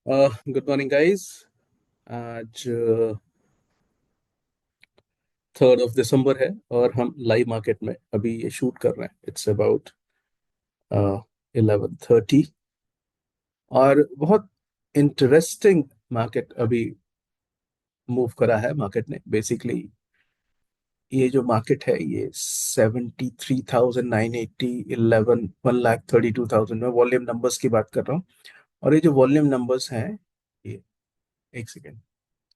Good morning guys. आज 3 दिसंबर है और हम लाइव मार्केट में अभी ये शूट कर रहे हैं। इट्स अबाउट 11:30 और बहुत इंटरेस्टिंग मार्केट अभी मूव करा है मार्केट ने। बेसिकली ये जो मार्केट है ये 73,980 11 1,32,000 में वॉल्यूम नंबर्स की बात कर रहा हूँ। और ये जो वॉल्यूम नंबर्स हैं, ये एक सेकेंड,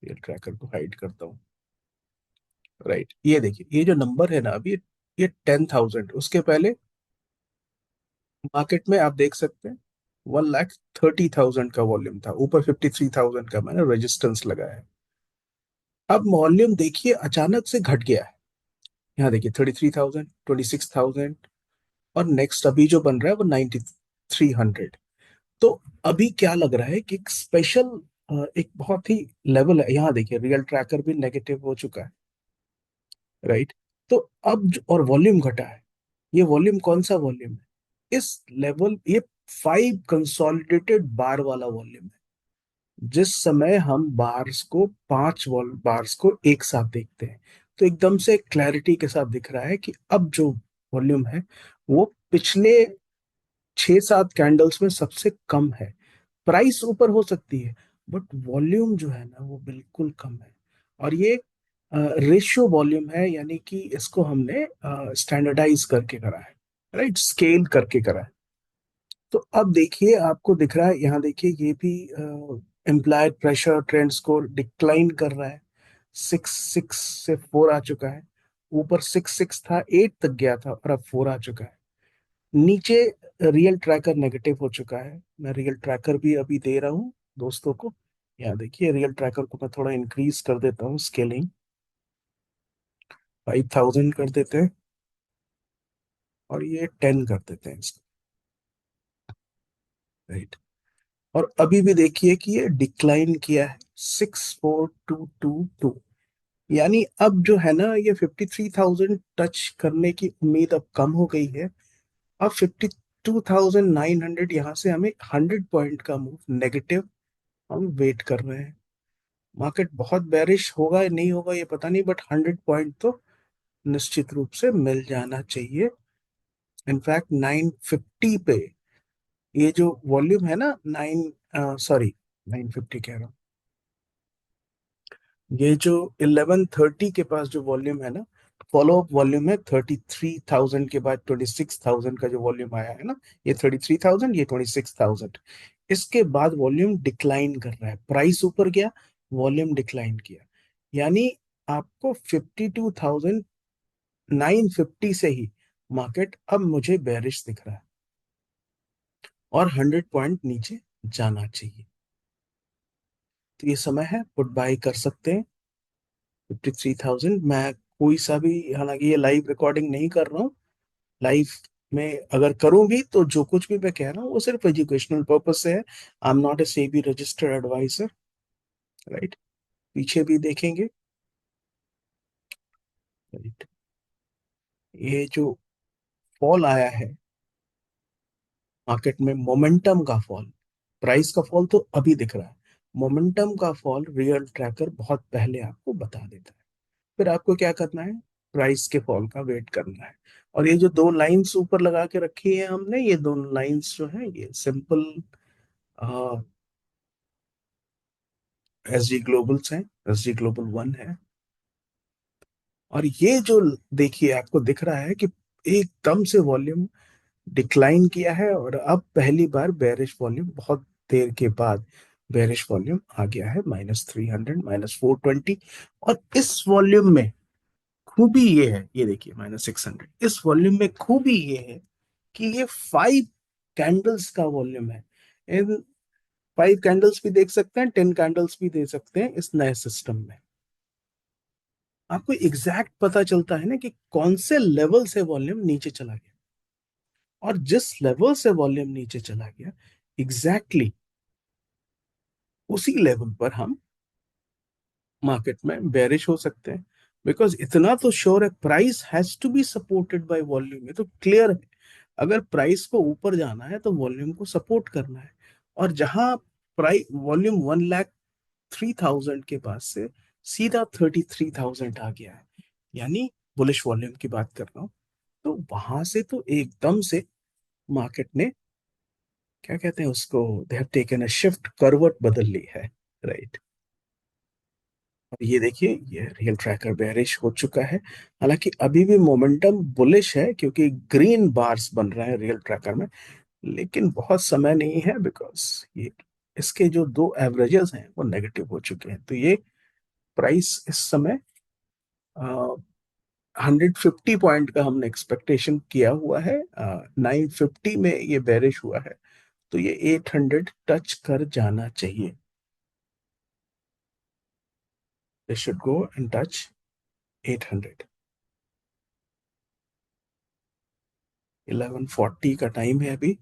ये ट्रैकर को हाइड करता हूँ। राइट, ये देखिए, ये जो नंबर है ना अभी, ये 10,000, उसके पहले मार्केट में आप देख सकते हैं 1,30,000 का वॉल्यूम था, ऊपर 53,000 का मैंने रेजिस्टेंस लगाया है। अब वॉल्यूम देखिए अचानक से घट गया है। यहाँ देखिए 33,000, 26,000, और नेक्स्ट अभी जो बन रहा है वो 9,300। तो अभी क्या लग रहा है कि एक स्पेशल, एक बहुत ही लेवल है। यहाँ देखिए रियल ट्रैकर भी नेगेटिव हो चुका है। राइट। तो अब और वॉल्यूम घटा है। ये वॉल्यूम कौन सा वॉल्यूम है? इस लेवल, ये 5 कंसोलिडेटेड बार वाला वॉल्यूम है। जिस समय हम बार्स को, 5 बार्स को एक साथ देखते हैं, तो एकदम से क्लैरिटी के साथ दिख रहा है कि अब जो वॉल्यूम है वो पिछले 6-7 कैंडल्स में सबसे कम है। प्राइस ऊपर हो सकती है, बट वॉल्यूम जो है ना वो बिल्कुल कम है। और ये रेशियो वॉल्यूम है, यानी कि इसको हमने स्टैंडर्डाइज करके करा है। राइट, स्केल करके करा है। तो अब देखिए आपको दिख रहा है, यहाँ देखिए ये भी implied pressure trend score decline कर रहा है। 6 से 4 आ चुका है। ऊपर 6 था, 8 तक गया था, और अब 4 आ चुका है। नीचे रियल ट्रैकर नेगेटिव हो चुका है। मैं रियल ट्रैकर भी अभी दे रहा हूँ दोस्तों को। यहाँ देखिए रियल ट्रैकर को मैं थोड़ा इंक्रीज कर देता हूँ, स्केलिंग 5,000 कर देते हैं, और ये 10 कर देते हैं इसको। राइट। और अभी भी देखिए कि ये डिक्लाइन किया है, 64222। यानी अब जो है ना, ये 53,000 टच करने की उम्मीद अब कम हो गई है। अब 52,900, यहाँ से हमें 100 पॉइंट का मूव नेगेटिव हम वेट कर रहे हैं। मार्केट बहुत बेरिश होगा या नहीं होगा ये पता नहीं, बट 100 पॉइंट तो निश्चित रूप से मिल जाना चाहिए। इनफैक्ट 950 पे ये जो वॉल्यूम है ना, 950 कह रहा हूँ, ये जो 1130 के पास जो वॉल्यूम है ना, फॉलो अप वॉल्यूम है 33,000 के बाद 26,000 का जो वॉल्यूम आया है ना, ये 33,000, ये 26,000। इसके बाद वॉल्यूम डिक्लाइन कर रहा है, प्राइस ऊपर गया, वॉल्यूम डिक्लाइन किया। यानी आपको 52,950 से ही मार्केट अब मुझे बेरिश दिख रहा है, और 100 पॉइंट नीचे जाना चाहिए। तो ये समय है, पुट बाय कर सकते हैं 53,000। मैं कोई सा भी, हालांकि ये लाइव रिकॉर्डिंग नहीं कर रहा हूँ, लाइव में अगर करूँ भी तो जो कुछ भी मैं कह रहा हूँ वो सिर्फ एजुकेशनल पर्पज से है। I am not a SEBI registered advisor. Right. पीछे भी देखेंगे। राइट। ये जो फॉल आया है मार्केट में, मोमेंटम का फॉल, प्राइस का फॉल तो अभी दिख रहा है। मोमेंटम का फॉल रियल ट्रैकर बहुत पहले आपको बता देता है। फिर आपको क्या करना है? प्राइस के फॉल का वेट करना है। और ये जो दो लाइंस ऊपर लगा के रखी है हमने, ये दोनों लाइंस जो है ये सिंपल एस जी ग्लोबल्स हैं। एस जी ग्लोबल 1 है। और ये जो देखिए आपको दिख रहा है कि एकदम से वॉल्यूम डिक्लाइन किया है, और अब पहली बार बेरिश वॉल्यूम, बहुत देर के बाद बेरिश वॉल्यूम आ गया है, -300, -420। और इस वॉल्यूम में खूबी ये है, ये देखिए -600, इस वॉल्यूम में खूबी ये है कि ये 5 कैंडल्स का वॉल्यूम है। इन 5 कैंडल्स भी देख सकते हैं, 10 कैंडल्स भी दे सकते हैं इस नए सिस्टम में। आपको एग्जैक्ट पता चलता है ना कि कौन से लेवल से वॉल्यूम नीचे चला गया, और जिस लेवल से वॉल्यूम नीचे चला गया, एग्जैक्टली उसी लेवल पर हम मार्केट में बेरिश हो सकते हैं। बिकॉज इतना तो श्योर है, price has to be supported by volume, ये तो क्लियर है। अगर प्राइस को ऊपर जाना है तो वॉल्यूम को सपोर्ट करना है। और जहां प्राइस वॉल्यूम 1,03,000 के पास से सीधा 33,000 आ गया है, यानी बुलिश वॉल्यूम की बात कर रहा हूँ। तो वहां से तो एकदम से मार्केट ने, क्या कहते हैं उसको, they have taken a shift, करवट बदल ली है। राइट। और ये देखिए, ये रियल ट्रैकर बेयरिश हो चुका है। हालांकि अभी भी मोमेंटम बुलिश है क्योंकि ग्रीन बार्स बन रहे हैं रियल ट्रैकर में, लेकिन बहुत समय नहीं है, बिकॉज ये इसके जो दो एवरेजेस हैं वो नेगेटिव हो चुके हैं। तो ये प्राइस इस समय 150 पॉइंट का हमने एक्सपेक्टेशन किया हुआ है, 950 में ये बेरिश हुआ है, तो ये 800 टच कर जाना चाहिए। They should go and touch 800। 11:40 का टाइम है अभी।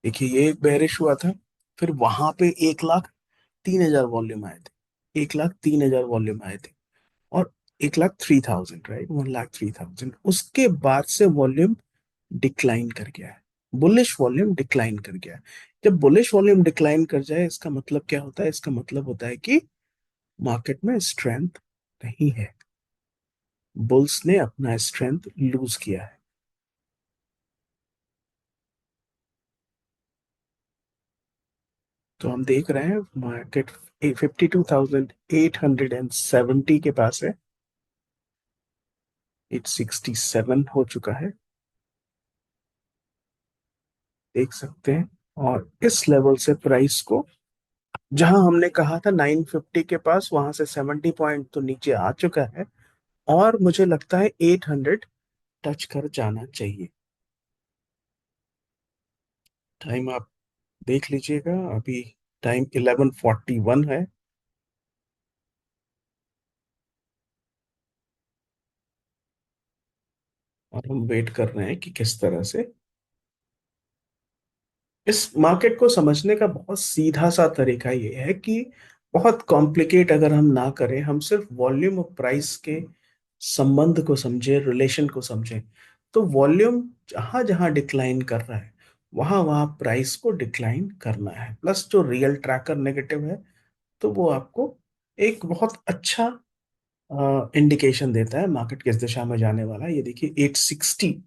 देखिए, ये एक बेरिश हुआ था, फिर वहां पे 1,03,000 वॉल्यूम आए थे, 1,03,000 वॉल्यूम आए थे, और 1,03,000, राइट, 1,03,000, उसके बाद से वॉल्यूम डिक्लाइन कर गया है। बुलिश वॉल्यूम डिक्लाइन कर गया है। जब बुलिश वॉल्यूम डिक्लाइन कर जाए, इसका मतलब क्या होता है? इसका मतलब होता है कि मार्केट में स्ट्रेंथ नहीं है, बुल्स ने अपना स्ट्रेंथ लूज किया है। तो हम देख रहे हैं मार्केट 52,870 के पास है, 867 हो चुका है, देख सकते हैं। और इस लेवल से प्राइस को, जहां हमने कहा था 950 के पास, वहां से 70 पॉइंट तो नीचे आ चुका है, और मुझे लगता है 800 टच कर जाना चाहिए। टाइम आप देख लीजिएगा, अभी टाइम 11:41 है, और हम वेट कर रहे हैं कि किस तरह से। इस मार्केट को समझने का बहुत सीधा सा तरीका ये है कि बहुत कॉम्प्लिकेट अगर हम ना करें, हम सिर्फ वॉल्यूम और प्राइस के संबंध को समझे, रिलेशन को समझें, तो वॉल्यूम जहां जहां डिक्लाइन कर रहा है, वहां वहां प्राइस को डिक्लाइन करना है। प्लस जो रियल ट्रैकर नेगेटिव है, तो वो आपको एक बहुत अच्छा इंडिकेशन देता है मार्केट किस दिशा में जाने वाला है। ये देखिए, 860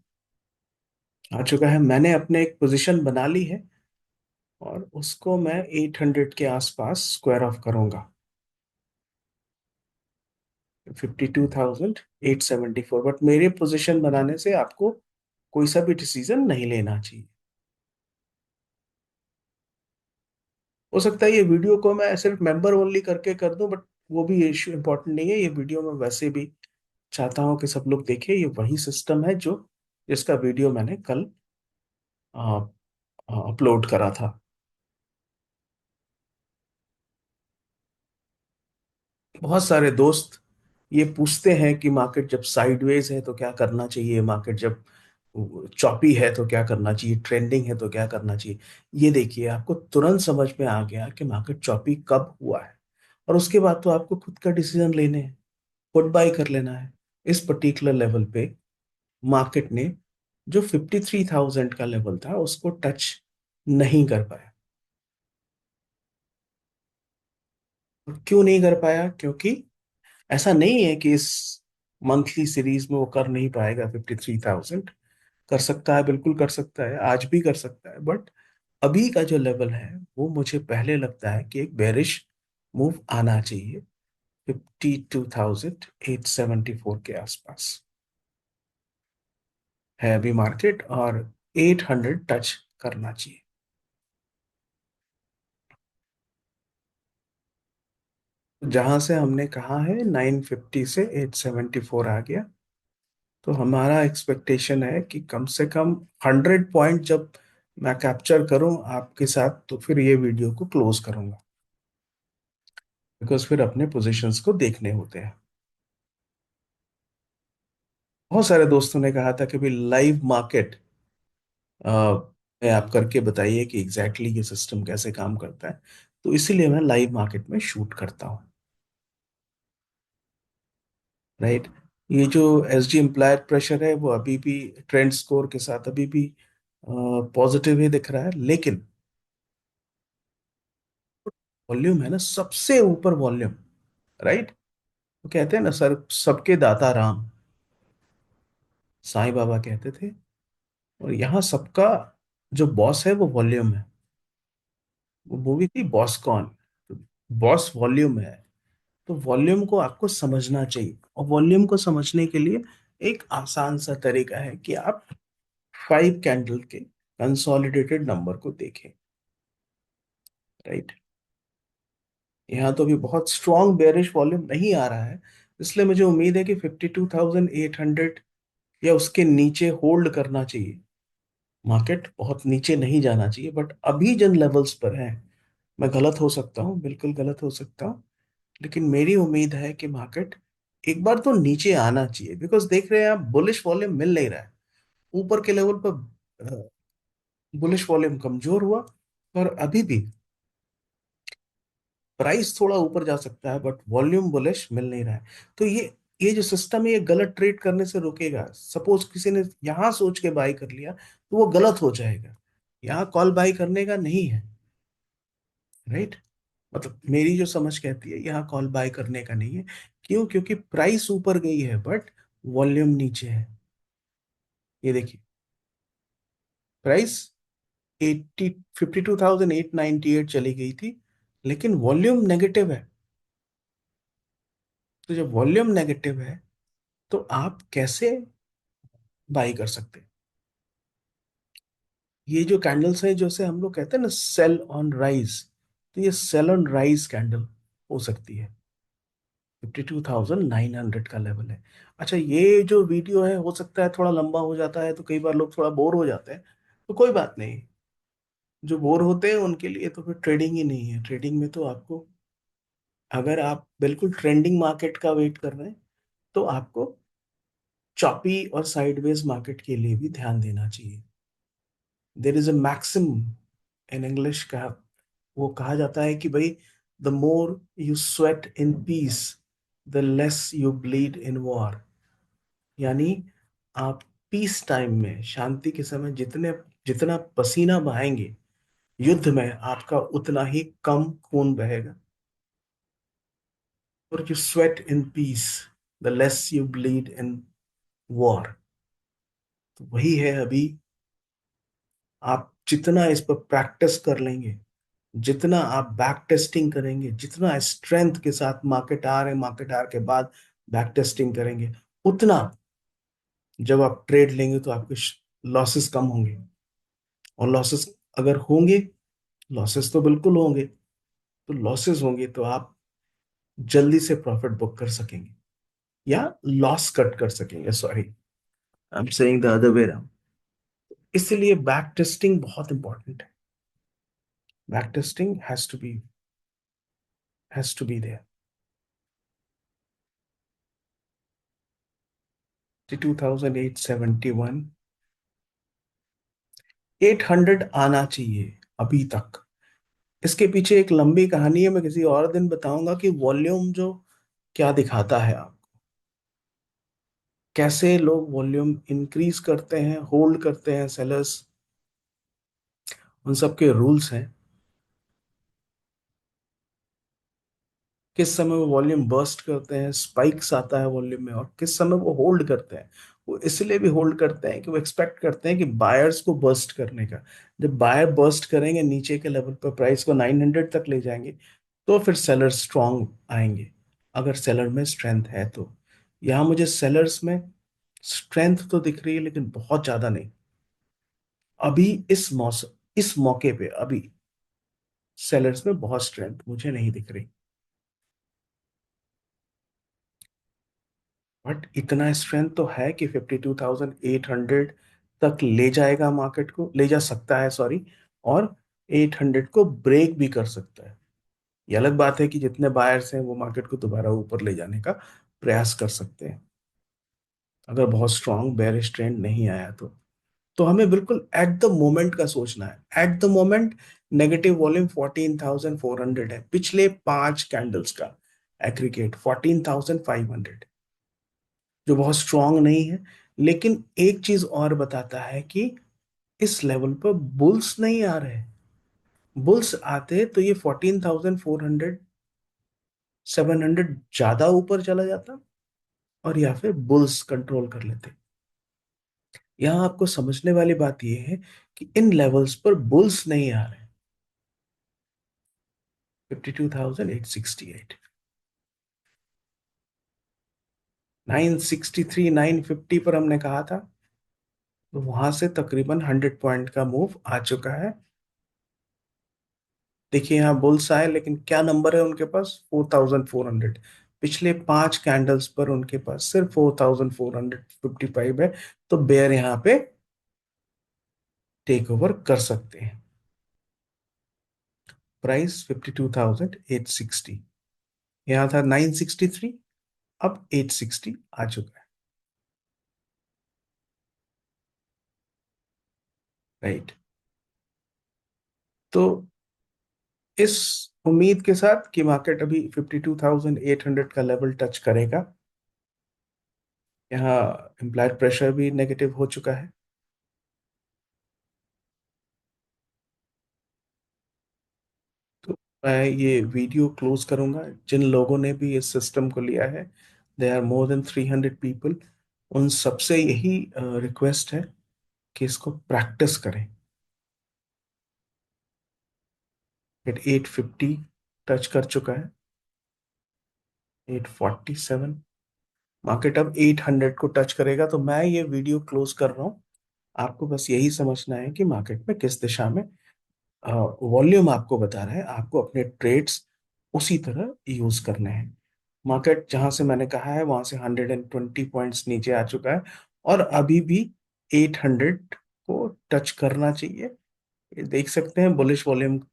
आ चुका है, मैंने अपने एक पोजीशन बना ली है, और उसको मैं 800 के आसपास स्क्वायर ऑफ करूंगा। 52,874, बट मेरे पोजीशन बनाने से आपको कोई सा भी डिसीजन नहीं लेना चाहिए। हो सकता है ये वीडियो को मैं सिर्फ मेंबर ओनली करके कर दूं, बट वो भी इश्यू इंपॉर्टेंट नहीं है। ये वीडियो मैं वैसे भी चाहता हूं कि सब लोग देखें। ये वही सिस्टम है जो जिसका वीडियो मैंने कल अपलोड करा था। बहुत सारे दोस्त ये पूछते हैं कि मार्केट जब साइडवेज है तो क्या करना चाहिए, मार्केट जब चॉपी है तो क्या करना चाहिए, ट्रेंडिंग है तो क्या करना चाहिए। ये देखिए, आपको तुरंत समझ में आ गया कि मार्केट चॉपी कब हुआ है, और उसके बाद तो आपको खुद का डिसीजन लेने हैं, पुट बाय कर लेना है। इस पर्टिकुलर लेवल पे मार्केट ने जो 53,000 का लेवल था उसको टच नहीं कर पाया। और क्यों नहीं कर पाया? क्योंकि ऐसा नहीं है कि इस मंथली सीरीज में वो कर नहीं पाएगा 53,000। कर सकता है, बिल्कुल कर सकता है, आज भी कर सकता है, बट अभी का जो लेवल है वो मुझे पहले लगता है कि एक बेरिश मूव आना चाहिए 52,874 के आसपास है अभी मार्केट, और 800 टच करना चाहिए। जहां से हमने कहा है 950 से 874 आ गया, तो हमारा एक्सपेक्टेशन है कि कम से कम 100 पॉइंट जब मैं कैप्चर करूं आपके साथ, तो फिर ये वीडियो को क्लोज करूंगा, बिकॉज फिर अपने पोजीशंस को देखने होते हैं। बहुत सारे दोस्तों ने कहा था कि भाई लाइव मार्केट में आप करके बताइए कि एग्जैक्टली ये सिस्टम कैसे काम करता है। तो इसीलिए मैं लाइव मार्केट में शूट करता हूँ। राइट। ये जो एस जी इम्प्लाइड प्रेशर है वो अभी भी ट्रेंड स्कोर के साथ अभी भी पॉजिटिव ही दिख रहा है, लेकिन वॉल्यूम है ना सबसे ऊपर वॉल्यूम, राइट। वो कहते हैं ना सर, सबके दाता राम, साईं बाबा कहते थे। और यहाँ सबका जो बॉस है वो वॉल्यूम है। वो मूवी थी बॉस कौन, बॉस वॉल्यूम है। तो वॉल्यूम को आपको समझना चाहिए, और वॉल्यूम को समझने के लिए एक आसान सा तरीका है कि आप 5 कैंडल के कंसोलिडेटेड नंबर को देखें, राइट। यहाँ तो अभी बहुत स्ट्रॉन्ग बेरिश वॉल्यूम नहीं आ रहा है, इसलिए मुझे उम्मीद है कि 52,800 या उसके नीचे होल्ड करना चाहिए। मार्केट बहुत नीचे नहीं जाना चाहिए, बट अभी जिन लेवल्स पर है, मैं गलत हो सकता हूँ, बिल्कुल गलत हो सकता हूँ, लेकिन मेरी उम्मीद है कि मार्केट एक बार तो नीचे आना चाहिए। बिकॉज देख रहे हैं आप, बुलिश वॉल्यूम मिल नहीं रहा है ऊपर के लेवल पर। बुलिश वॉल्यूम कमजोर हुआ, और अभी भी प्राइस थोड़ा ऊपर जा सकता है, बट वॉल्यूम बुलिश मिल नहीं रहा है। तो ये जो सिस्टम है, ये गलत ट्रेड करने से रोकेगा। सपोज किसी ने यहां सोच के बाई कर लिया, तो वो गलत हो जाएगा। यहाँ कॉल बाई करने का नहीं है, राइट। मतलब मेरी जो समझ कहती है, यहाँ कॉल बाय करने का नहीं है। क्यों? क्योंकि प्राइस ऊपर गई है, बट वॉल्यूम नीचे है। ये देखिए, प्राइस 52,898 चली गई थी, लेकिन वॉल्यूम नेगेटिव है। तो जब वॉल्यूम नेगेटिव है, तो आप कैसे बाई कर सकते हैं? ये जो कैंडल्स हैं, जैसे हम लोग कहते हैं ना सेल ऑन राइज, तो ये सेल ऑन राइज कैंडल हो सकती है। 52,900 का लेवल है। अच्छा, ये जो वीडियो है हो सकता है थोड़ा लंबा हो जाता है, तो कई बार लोग थोड़ा बोर हो जाते हैं, तो कोई बात नहीं। जो बोर होते हैं उनके लिए तो फिर ट्रेडिंग ही नहीं है। ट्रेडिंग में तो आपको, अगर आप बिल्कुल ट्रेंडिंग मार्केट का वेट कर रहे हैं, तो आपको चॉपी और साइडवेज मार्केट के लिए भी ध्यान देना चाहिए। There is a maxim in English का, वो कहा जाता है कि भाई, the more you sweat in peace, the less you bleed in war. यानी आप पीस टाइम में, शांति के समय, जितना पसीना बहाएंगे युद्ध में, आपका उतना ही कम खून बहेगा। और you sweat in peace, the less you bleed in war. तो वही है अभी। आप जितना इस पर प्रैक्टिस कर लेंगे, जितना आप बैक टेस्टिंग करेंगे, जितना स्ट्रेंथ के साथ मार्केट आर के बाद बैक टेस्टिंग करेंगे, उतना जब आप ट्रेड लेंगे तो आपके लॉसेस कम होंगे। और लॉसेस अगर होंगे, लॉसेस तो बिल्कुल होंगे, तो लॉसेस होंगे तो आप जल्दी से प्रॉफिट बुक कर सकेंगे, या लॉस कट कर सकेंगे, sorry, I am saying the other way around. इसलिए बैक टेस्टिंग बहुत इंपॉर्टेंट है। Back testing has to be there. 52,871, 800 आना चाहिए अभी तक। इसके पीछे एक लंबी कहानी है, मैं किसी और दिन बताऊंगा कि वॉल्यूम जो क्या दिखाता है आप, कैसे लोग वॉल्यूम इंक्रीज करते हैं, होल्ड करते हैं सेलर्स, उन सब के रूल्स हैं। किस समय वो वॉल्यूम बर्स्ट करते हैं, स्पाइक्स आता है वॉल्यूम में, और किस समय वो होल्ड करते हैं। वो इसलिए भी होल्ड करते हैं कि वो एक्सपेक्ट करते हैं कि बायर्स को बर्स्ट करने का। जब बायर बर्स्ट करेंगे नीचे के लेवल पर, प्राइस को 900 तक ले जाएंगे, तो फिर सेलर स्ट्रांग आएंगे, अगर सेलर में स्ट्रेंथ है तो। यहाँ मुझे सेलर्स में स्ट्रेंथ तो दिख रही है, लेकिन बहुत ज्यादा नहीं। अभी इस मौसम, इस मौके पे अभी सेलर्स में बहुत स्ट्रेंथ मुझे नहीं दिख रही। बट इतना स्ट्रेंथ तो है कि 52,800 तक ले जाएगा, मार्केट को ले जा सकता है, सॉरी। और 800 को ब्रेक भी कर सकता है। ये अलग बात है कि जितने बायर्स हैं वो मार्केट को दोबारा ऊपर ले जाने का प्रयास कर सकते हैं, अगर बहुत स्ट्रांग बेरिश ट्रेंड नहीं आया तो हमें बिल्कुल एट द मोमेंट का सोचना है। At the moment negative volume 14,400 है, पिछले 5 कैंडल्स का एग्रीगेट 14,500, जो बहुत स्ट्रांग नहीं है। लेकिन एक चीज और बताता है कि इस लेवल पर बुल्स नहीं आ रहे। बुल्स आते तो ये 14,400 700 ज्यादा ऊपर चला जाता, और या फिर बुल्स कंट्रोल कर लेते। यहां आपको समझने वाली बात यह है कि इन लेवल्स पर बुल्स नहीं आ रहे। 52,868, 963, 950 पर हमने कहा था, तो वहां से तकरीबन 100 पॉइंट का मूव आ चुका है। देखिए यहाँ बुल्स आए, लेकिन क्या नंबर है उनके पास? 4,400। पिछले 5 कैंडल्स पर उनके पास सिर्फ 4,455 है। तो बेयर यहाँ पे टेक ओवर कर सकते हैं। प्राइस 52,860, यहाँ था 963, अब 860 आ चुका है। राइट। तो इस उम्मीद के साथ कि मार्केट अभी 52,800 का लेवल टच करेगा, यहाँ इम्प्लाइड प्रेशर भी नेगेटिव हो चुका है। तो मैं ये वीडियो क्लोज करूंगा। जिन लोगों ने भी इस सिस्टम को लिया है, they are more than 300 people, उन सबसे यही रिक्वेस्ट है कि इसको प्रैक्टिस करें। फिर 850 टच कर चुका है, 847। मार्केट अब 800 को टच करेगा, तो मैं ये वीडियो क्लोज कर रहा हूँ। आपको बस यही समझना है कि मार्केट में किस दिशा में वॉल्यूम आपको बता रहा है, आपको अपने ट्रेड्स उसी तरह यूज करने हैं। मार्केट जहां से मैंने कहा है वहां से 120 पॉइंट्स नीचे आ चुका है, और अभी भी 800 को टच करना चाहिए। ये देख सकते हैं बुलिश वॉल्यूम